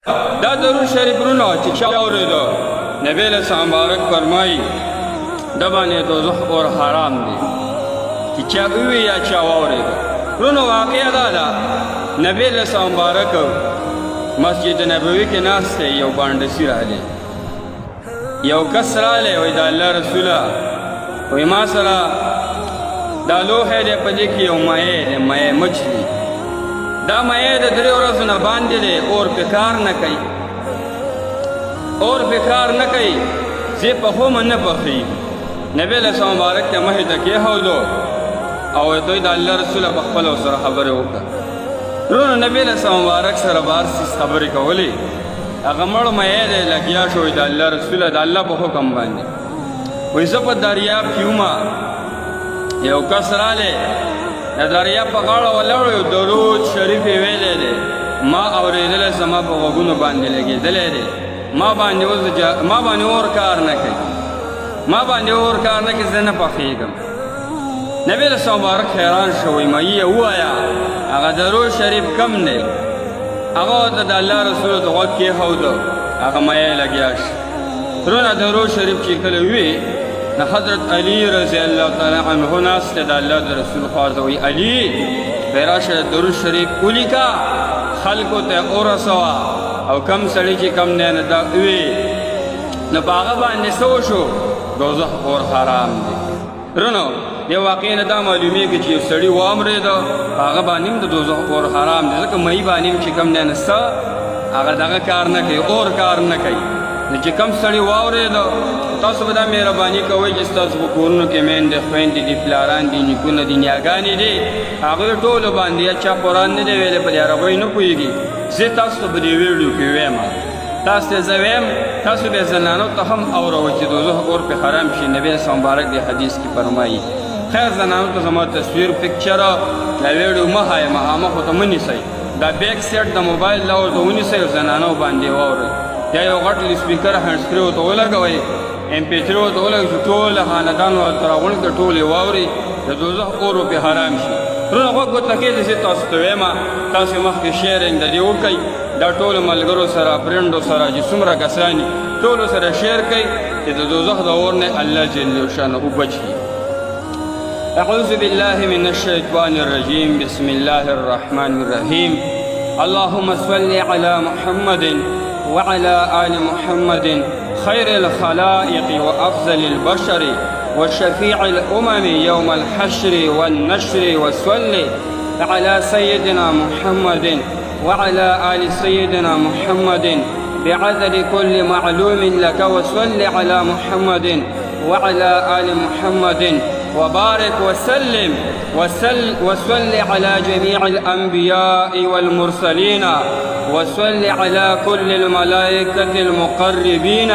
دا درود شریف رونو چې چا اورېدو نبی علیہ السلام مبارک فرمایي د باندې دوزخ اور حرام دی چې چا ووي یا چا واورېدو رونو واقعه دا ده نبی علیہ السلام مبارک مسجد نبوي کې ناست دی یو بانډسي راغلی یو کس راغلی وایي د الله رسوله وایي ما سره دا لوښی دی په دې کې یو مایع دی مایع مچ دی دا مایع د 3 ورځو نه باندې دی اور پې کار نه کوي اور پې کار نه کوي زه پخوم نه پخېږي نبی علیہ السلام مبارک ته مخې ته کېښودو او دوی د الله رسوله په خپله ورسره خبرې وکړه رونو نبی علیہ السلام مبارک سره بار سیس خبرې کولې هغه مړ مایع دی لګیا شو د الله رسوله د الله په حکم باندې وایي زه په دریاب کې ومه یو کس رالی د دریاب په غاړه ولاړ یو درود شریف یې ویلی دی ما اورېدلی زما په غوږونو باندې لګېدلی دی ما باندې اور کار نه کوي ما باندې اور کار نه کوي زه نه پخېږم نبی علیہ السلام مبارک حیران شو وایي مایي یې ووایه هغه درود شریف کم دی هغه ورته د الله رسول ته غوږ کېښودو هغه مایع لګیا شو رونه درود شریف چې کله وي نو حضرت علی رضی الله تعالی عنه ناست د الله د رسول خواته وایي علي راشه درود شریف ولیکه خلکو ته ورسوه او کم سړي چې کم دی نه دا وي نو په هغه باندې څه وشو دوزخ اور حرام دی رونو دې واقعې نه دا معلومیږي چې یو سړي واورېده هغه باندې هم د دوزخ اور حرام دی ځکه مایي باندې هم چې کم دی نه څه هغه دغه کار نه کوي اور کار نه کوي نو چې کم سړي واورېده تاسو به دا مهرباني کوئ چې ستاسو په کورونو کې میندې خویندې دي پلاران دي نیکونه دي نیاګانې دي هغوی ټولو باندې یا چا قرآن نه دی ویلی په دې عربۍ نه پوهېږي زه تاسو ته په دې ویډیو کې ویم تاسو ته زه ویم تاسو به زنانو ته هم اوروئ چې دوزخ اور پې حرام شي نبی اسلام مبارک دې حدیث کې فرمایي خیر زنانو ته زما تصویر پکچر دا ویډیو مه هایه مخامخ ورته مه نیسئ دا بیک سیټ د موبایل دا ورته ونیسئ او زنانو باندې واورئ یا یو غټ سپیکر هینډسفري ورته ولګوئ MP3 ورته ولګوئ چې ټوله خاندان ورته راغونډ کړه ټول یې واوري د دوزخ اور پې حرام شي رونه غوږ ورته کېږي چې تاسو ته ویم تاسو مخکې شیرینګ د دې وکئ دا ټولو ملګرو سره فرینډو سره چې څومره کسان دي ټولو سره شیر کئ چې د دوزخ د اور نه الله جل شانه وبچي اعوذ بالله من الشیطان الرجیم بسم الله الرحمن الرحیم اللهم صل على محمد وعلى آل محمد خير الخلائق وأفضل البشر وشفيع الأمم يوم الحشر والنشر وصل على سيدنا محمد وعلى آل سيدنا محمد بعدد كل معلوم لك وصل على محمد وعلى آل محمد وبارك وسلم وصل على جميع الأنبياء والمرسلين وصل على كل الملائكة المقربين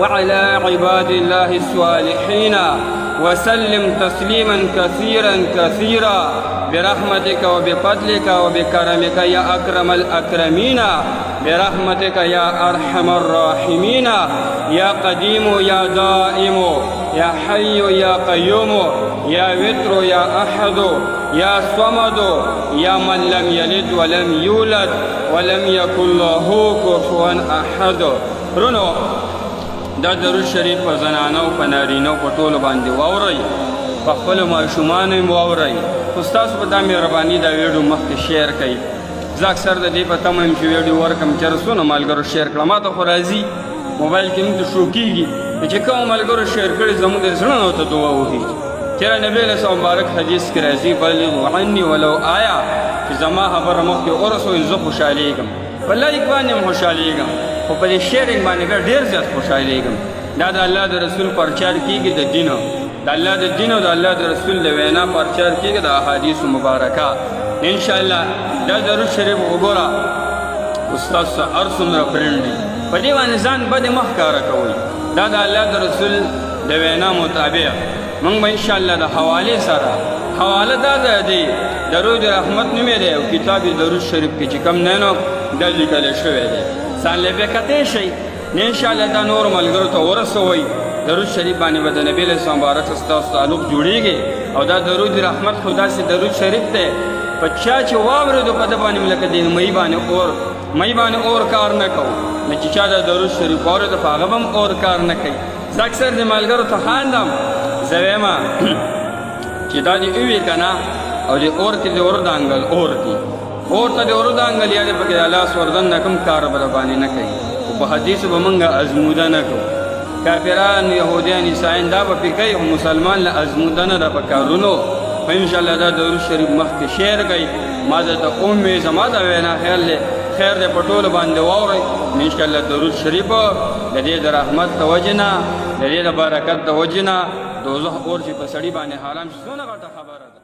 وعلى عباد الله الصالحين وسلم تسليما كثيرا كثيرا برحمتك وبفضلك وبكرمك يا أكرم الأكرمين برحمتك يا أرحم الراحمين يا قديم يا دائم يا حي يا قيوم يا وتر يا أحد يا صمد يا من لم يلد ولم يولد ولم يكن له كفوا أحد رونو دا درود شریف په زنانو په نارینو په ټولو باندې واورئ په خپلو ماشومانو یې واورئ خو ستاسو په دا مهرباني دا ویډیو مخکې شیر کړئ زه اکثر د دې په تمه یم چې ویډیو ورکړم چېرې څونه ملګرو شیر کړه ما ته خو راځي موبایل کې موږ ته شو کېږي چې کومو ملګرو شیر کړي زموږ د زړونو ته دعا وکړي چېرې نبی علیہ السلام مبارک حدیث کې راځي بلغوا عني ولو آیا چې زما خبره مخکې ورسوئ زه خوشحالېږم په لایک باندې هم خوشحالېږم خو په دې شیرینګ باندې بیا ډېر زیات خوشحالېږم دا د الله د رسول پرچار کېږي د دین د الله د دین او د الله د رسول د وینا پرچار کېږي د احادیثو مبارکه انشاءالله دا درود شریف وګوره ستاسو هر څومره فرینډ دي په دې باندې ځان بدې مه ښکاره کوئ دا د الله د رسول د وینا مطابق موږ به انشاءالله د حوالې سره حواله دا ده دی درود رحمت نومې دی او کتاب درود شریف کې چې کوم نه نو دا لیکلی شوی دی ځان له بیا کتی شئ نه انشاءالله دا نور ملګرو ته ورسوئ درود شریف باندې به د نبی علیہ السلام مبارک ستاسو تعلق جوړیږي او دا درود رحمت خو داسې درود شریف دی په چا چې واورېدو په ده باندې لکه د مۍ باندې اور مې باندې اور کار نه کوو نو چې چا د درود شریف واورېده په هغه به هم اور کار نه کوي. زه اکثر د ملګرو ته خاندم، زه وایم چې دا دې ووي که نه او د اور کې د اور دانګل اور دي، اور ته د اور دانګل یا د پکې د لاس وردن نه کوم کار به ربانې نه کوي. خو په حدیثو به موږ ازموده نه کوو. کافران یهودیان عیسایان دا به پې کوي، خو مسلمان له ازموده نه ده په کارونو. خو انشاءالله دا درود شریف مخکې شیر کوي. ما درته امید زما د وینا خیال دی خیر دی په ټولو باندې واورئ. انشاءالله درود شریف د دې د رحمت د وجې نه، د دې د برکت د وجې نه دوزخ اور چې په سړي باندې حرام شي څونه غټه خبره ده.